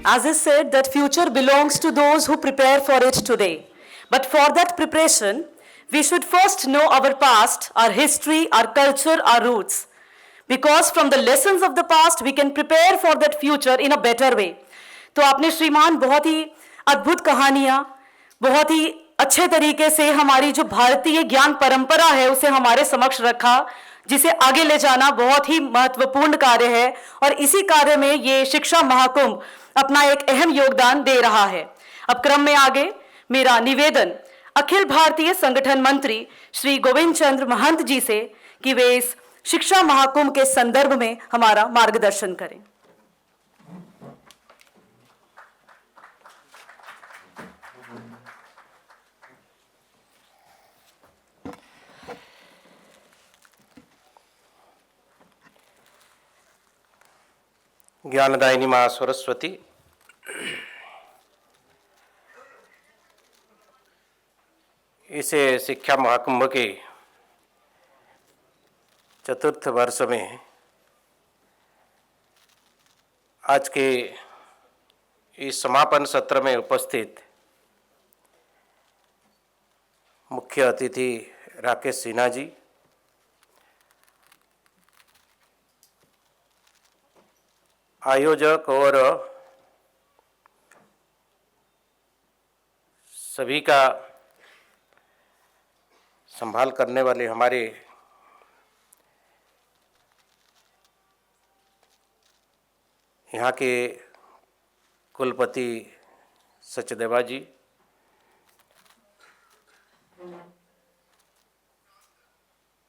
As is said, that future belongs to those who prepare for it today. But for that preparation, we should first know our past, our history, our culture, our roots. Because from the lessons of the past, we can prepare for that future in a better way. तो आपने श्रीमान बहुत ही अद्भुत कहानियाँ, बहुत ही अच्छे तरीके से हमारी जो भारतीय ज्ञान परंपरा है उसे हमारे समक्ष रखा, जिसे आगे ले जाना बहुत ही महत्वपूर्ण कार्य है और इसी कार्य में ये शिक्षा महाकुंभ अपना एक अहम योगदान दे रहा है। अब क्रम में आगे मेरा निवेदन अखिल भारतीय संगठन मंत्री श्री गोविंद चंद्र महंत जी से कि वे इस शिक्षा महाकुंभ के संदर्भ में हमारा मार्गदर्शन करें। ज्ञानदायिनी माँ सरस्वती, इसे शिक्षा महाकुंभ के चतुर्थ वर्ष में आज के इस समापन सत्र में उपस्थित मुख्य अतिथि राकेश सिन्हा जी, आयोजक और सभी का संभाल करने वाले हमारे यहाँ के कुलपति सचदेवा जी,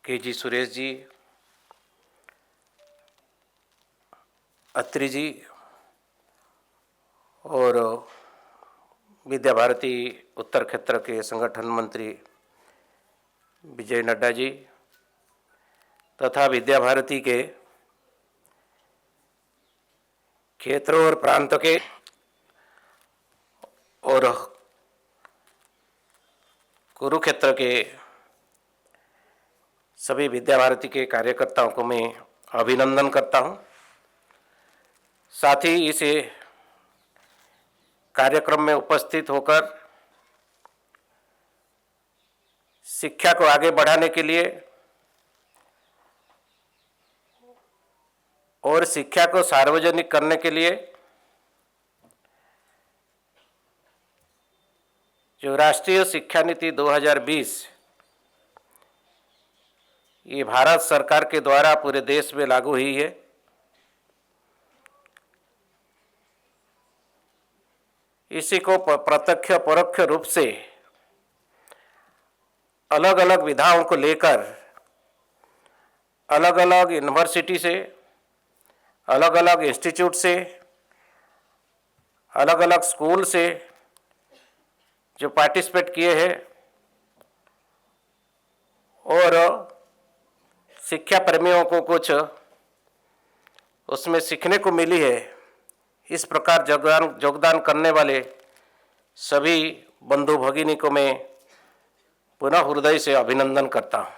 के.जी. सुरेश जी, अत्री जी और विद्या भारती उत्तर क्षेत्र के संगठन मंत्री विजय नड्डा जी तथा विद्या भारती के क्षेत्रों और प्रांत के और कुरुक्षेत्र के सभी विद्या भारती के कार्यकर्ताओं को मैं अभिनंदन करता हूं। साथ ही इस कार्यक्रम में उपस्थित होकर शिक्षा को आगे बढ़ाने के लिए और शिक्षा को सार्वजनिक करने के लिए जो राष्ट्रीय शिक्षा नीति 2020 ये भारत सरकार के द्वारा पूरे देश में लागू हुई है, इसी को प्रत्यक्ष परोक्ष रूप से अलग अलग विधाओं को लेकर अलग अलग यूनिवर्सिटी से, अलग अलग इंस्टीट्यूट से, अलग अलग स्कूल से जो पार्टिसिपेट किए हैं और शिक्षा प्रेमियों को कुछ उसमें सीखने को मिली है, इस प्रकार योगदान करने वाले सभी बंधु भगिनी को मैं पुनः हृदय से अभिनंदन करता हूँ।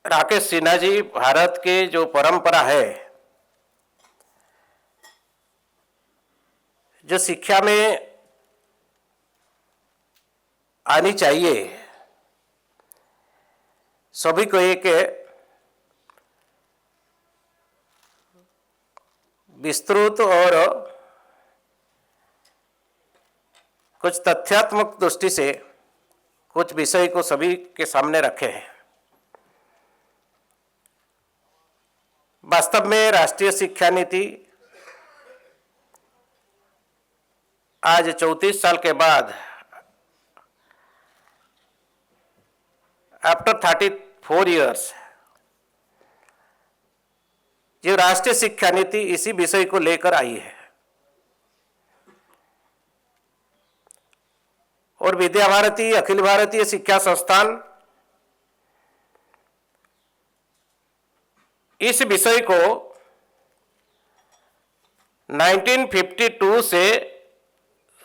राकेश सिन्हा जी, भारत के जो परंपरा है, जो शिक्षा में आनी चाहिए, सभी को एक विस्तृत और कुछ तथ्यात्मक दृष्टि से कुछ विषय को सभी के सामने रखे हैं। वास्तव में राष्ट्रीय शिक्षा नीति आज 34 साल के बाद, आफ्टर 34 इयर्स, जो राष्ट्रीय शिक्षा नीति इसी विषय को लेकर आई है और विद्या भारती अखिल भारतीय शिक्षा संस्थान इस विषय को 1952 से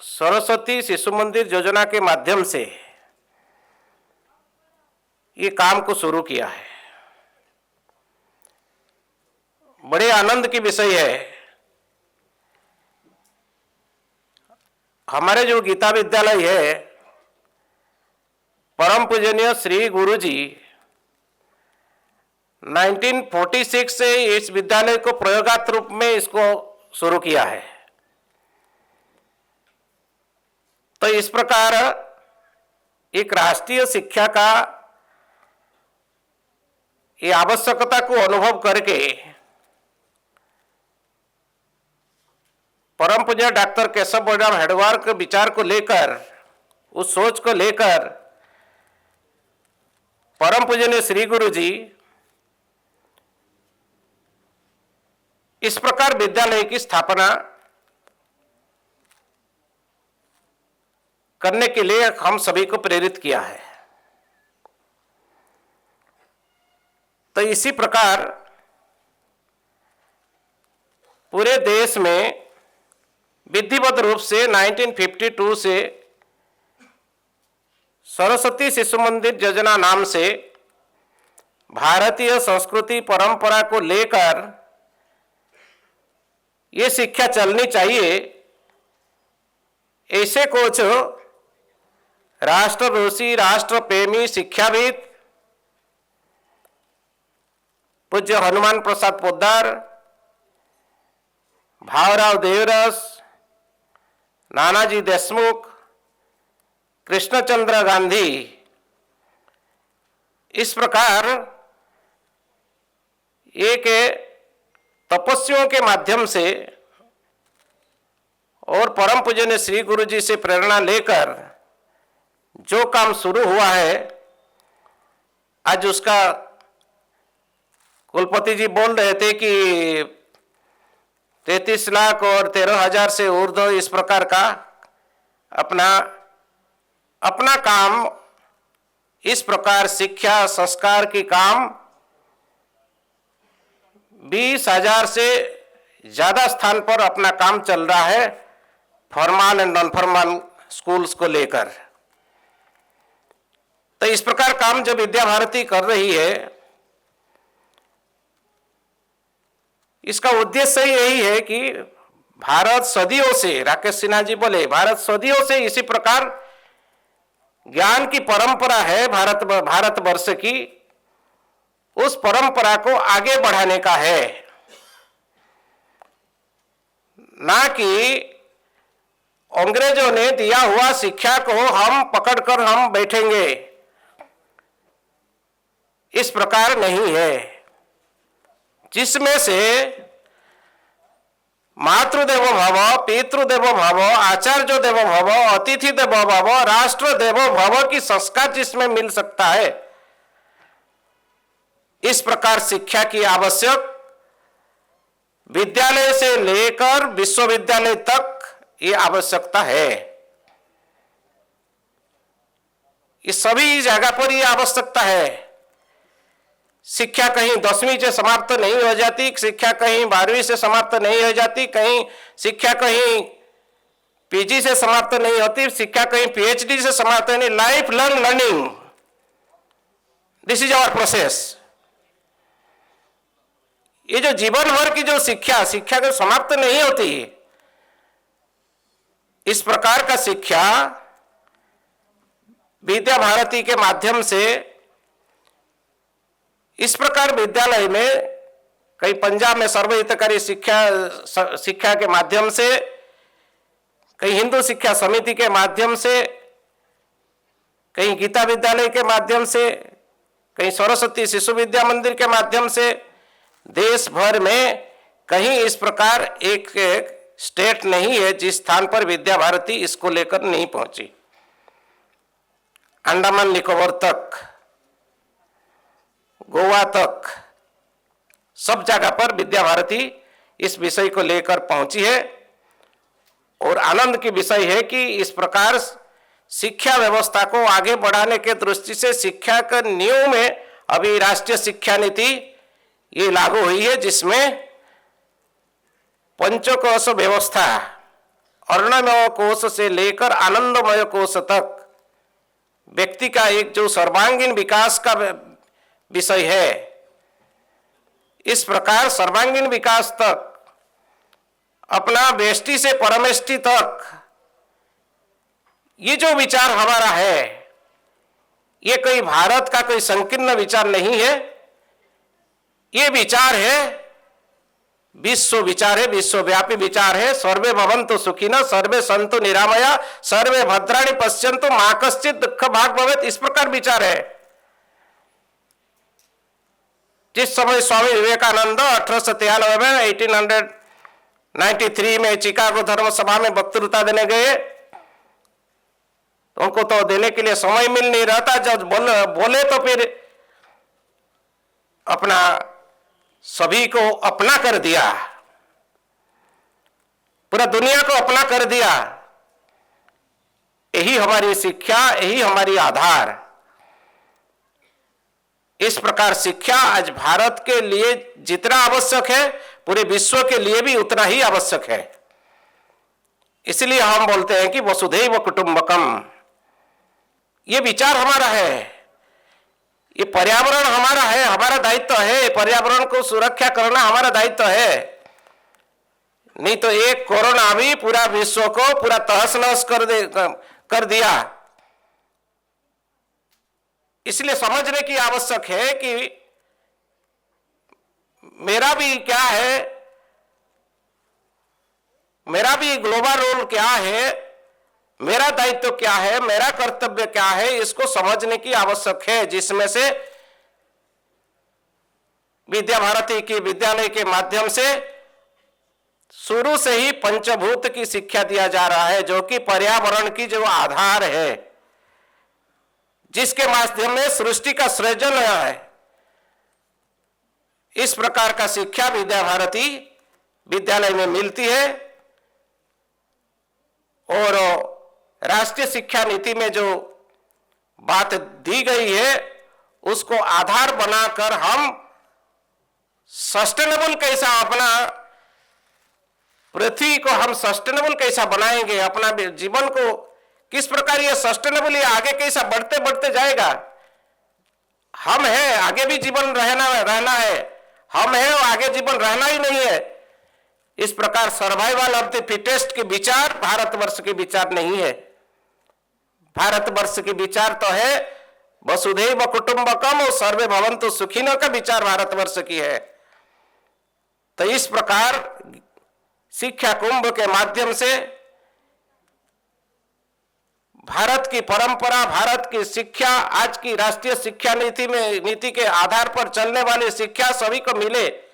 सरस्वती शिशु मंदिर योजना के माध्यम से ये काम को शुरू किया है। बड़े आनंद की विषय है। हमारे जो गीता विद्यालय है, परम पूजनीय श्री गुरु जी 1946 से इस विद्यालय को प्रयोगात्मक रूप में इसको शुरू किया है। तो इस प्रकार एक राष्ट्रीय शिक्षा का ये आवश्यकता को अनुभव करके परम पूज्य डॉक्टर केशव बलराम हेडवार के विचार को लेकर, उस सोच को लेकर परम पूजनीय श्री गुरु जी इस प्रकार विद्यालय की स्थापना करने के लिए हम सभी को प्रेरित किया है। तो इसी प्रकार पूरे देश में विधिवत रूप से 1952 से सरस्वती शिशु मंदिर योजना नाम से भारतीय संस्कृति परंपरा को लेकर ये शिक्षा चलनी चाहिए, ऐसे कुछ राष्ट्ररोषी, राष्ट्रप्रेमी शिक्षाविद पूज्य हनुमान प्रसाद पोद्दार, भावराव देवरस, नानाजी देशमुख, कृष्णचंद्र गांधी, इस प्रकार एक तपस्वियों के माध्यम से और परम पूजनीय श्री गुरु जी से प्रेरणा लेकर जो काम शुरू हुआ है, आज उसका कुलपति जी बोल रहे थे कि 33 लाख और 13,000 से ऊर्ध्व इस प्रकार का अपना काम, इस प्रकार शिक्षा संस्कार की काम 20,000 से ज्यादा स्थान पर अपना काम चल रहा है, formal and non formal schools को लेकर। तो इस प्रकार काम जब विद्या भारती कर रही है, इसका उद्देश्य यही है कि भारत सदियों से, राकेश सिन्हा जी बोले, भारत सदियों से इसी प्रकार ज्ञान की परंपरा है भारतवर्ष की, उस परंपरा को आगे बढ़ाने का है, ना कि अंग्रेजों ने दिया हुआ शिक्षा को हम पकड़कर हम बैठेंगे, इस प्रकार नहीं है, जिसमें से मातृदेवो भव, पितृदेवो भव, आचार्य देवो भव, अतिथि देवो भव, राष्ट्र देवो भव की संस्कार जिसमें मिल सकता है, इस प्रकार शिक्षा की आवश्यक विद्यालय से लेकर विश्वविद्यालय तक ये आवश्यकता है। इस सभी जगह पर ये आवश्यकता है। शिक्षा कहीं 10वीं से समाप्त नहीं हो जाती, शिक्षा कहीं 12वीं से समाप्त नहीं हो जाती, कहीं शिक्षा कहीं पीजी से समाप्त नहीं होती, शिक्षा कहीं पीएचडी से समाप्त नहीं। Life long learning, this is our process. ये जो जीवन भर की जो शिक्षा को समाप्त नहीं होती, इस प्रकार का शिक्षा विद्या भारती के माध्यम से, इस प्रकार विद्यालय में कई पंजाब में सर्वहितकारी शिक्षा के माध्यम से, कई हिंदू शिक्षा समिति के माध्यम से, कहीं गीता विद्यालय के माध्यम से, कहीं सरस्वती शिशु विद्या मंदिर के माध्यम से, देश भर में कहीं इस प्रकार एक स्टेट नहीं है जिस स्थान पर विद्या भारती इसको लेकर नहीं पहुंची। अंडमान निकोबार तक, गोवा तक, सब जगह पर विद्या भारती इस विषय को लेकर पहुंची है। और आनंद की विषय है कि इस प्रकार शिक्षा व्यवस्था को आगे बढ़ाने के दृष्टि से शिक्षा के नींव में अभी राष्ट्रीय शिक्षा नीति ये लागू हुई है, जिसमें पंचकोश व्यवस्था, अर्णमय कोश से लेकर आनंदमय कोश तक व्यक्ति का एक जो सर्वांगीण विकास का विषय है, इस प्रकार सर्वांगीण विकास तक, अपना बेष्टि से परमेष्टि तक, ये जो विचार हमारा है, ये कोई भारत का कोई संकीर्ण विचार नहीं है। ये विचार है, विश्व विचार है, विश्वव्यापी विचार है। सर्वे भवन्तु सुखिनः, सर्वे सन्तु निरामया, सर्वे भद्राणि पश्यन्तु, मा कश्चित् दुःख भाग् भवेत्। इस प्रकार विचार है। जिस समय स्वामी विवेकानंद 1893 में 1893 में चिकागो धर्म सभा में वक्तृता देने गए, तो उनको तो देने के लिए समय मिल नहीं रहा था। जब बोले तो फिर अपना सभी को अपना कर दिया, पूरा दुनिया को अपना कर दिया। यही हमारी शिक्षा, यही हमारी आधार। इस प्रकार शिक्षा आज भारत के लिए जितना आवश्यक है, पूरे विश्व के लिए भी उतना ही आवश्यक है। इसलिए हम बोलते हैं कि वसुधैव कुटुंबकम, ये विचार हमारा है, ये पर्यावरण हमारा है, हमारा दायित्व है। पर्यावरण को सुरक्षा करना हमारा दायित्व है। नहीं तो एक कोरोना भी पूरा विश्व को पूरा तहस नहस कर दिया। इसलिए समझने की आवश्यक है कि मेरा भी क्या है, मेरा भी ग्लोबल रोल क्या है, मेरा दायित्व क्या है, मेरा कर्तव्य क्या है, इसको समझने की आवश्यक है। जिसमें से विद्या भारती की विद्यालय के माध्यम से शुरू से ही पंचभूत की शिक्षा दिया जा रहा है, जो कि पर्यावरण की जो आधार है, जिसके माध्यम में सृष्टि का सृजन है। इस प्रकार का शिक्षा विद्या भारती विद्यालय में मिलती है। और राष्ट्रीय शिक्षा नीति में जो बात दी गई है, उसको आधार बनाकर हम सस्टेनेबल कैसा, अपना पृथ्वी को हम सस्टेनेबल कैसा बनाएंगे, अपना जीवन को किस प्रकार ये सस्टेनेबल, ये आगे कैसा बढ़ते बढ़ते जाएगा। हम हैं, आगे भी जीवन रहना है, हम हैं और आगे जीवन रहना ही नहीं है। इस प्रकार सर्वाइवल ऑफ द फिटेस्ट के विचार भारतवर्ष के विचार नहीं है। भारतवर्ष के विचार तो है वसुधैव कुटुंबकम और सर्वे भवन्तु सुखिनः का विचार भारतवर्ष की है। तो इस प्रकार शिक्षा कुंभ के माध्यम से भारत की परंपरा, भारत की शिक्षा, आज की राष्ट्रीय शिक्षा नीति के आधार पर चलने वाली शिक्षा सभी को मिले।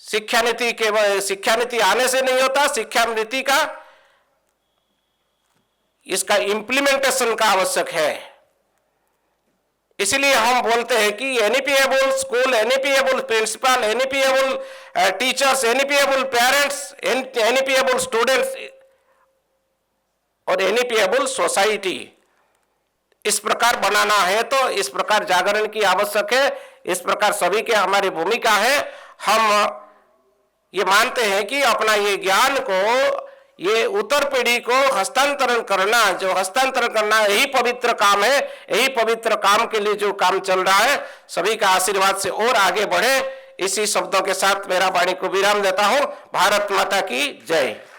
शिक्षा नीति आने से नहीं होता, शिक्षा नीति का इसका इंप्लीमेंटेशन का आवश्यक है। इसलिए हम बोलते हैं कि एनईपीएबल स्कूल, एनईपीएबल प्रिंसिपल, एनईपीएबल टीचर्स, एनईपीएबल पेरेंट्स, एनईपीएबल स्टूडेंट्स और एनईपीएबल सोसाइटी, इस प्रकार बनाना है। तो इस प्रकार जागरण की आवश्यक है। इस प्रकार सभी के हमारी भूमिका है। हम ये मानते हैं कि अपना ये ज्ञान को, ये उत्तर पीढ़ी को हस्तांतरण करना, जो हस्तांतरण करना यही पवित्र काम है। यही पवित्र काम के लिए जो काम चल रहा है, सभी का आशीर्वाद से और आगे बढ़े। इसी शब्दों के साथ मेरा वाणी को विराम देता हूं। भारत माता की जय।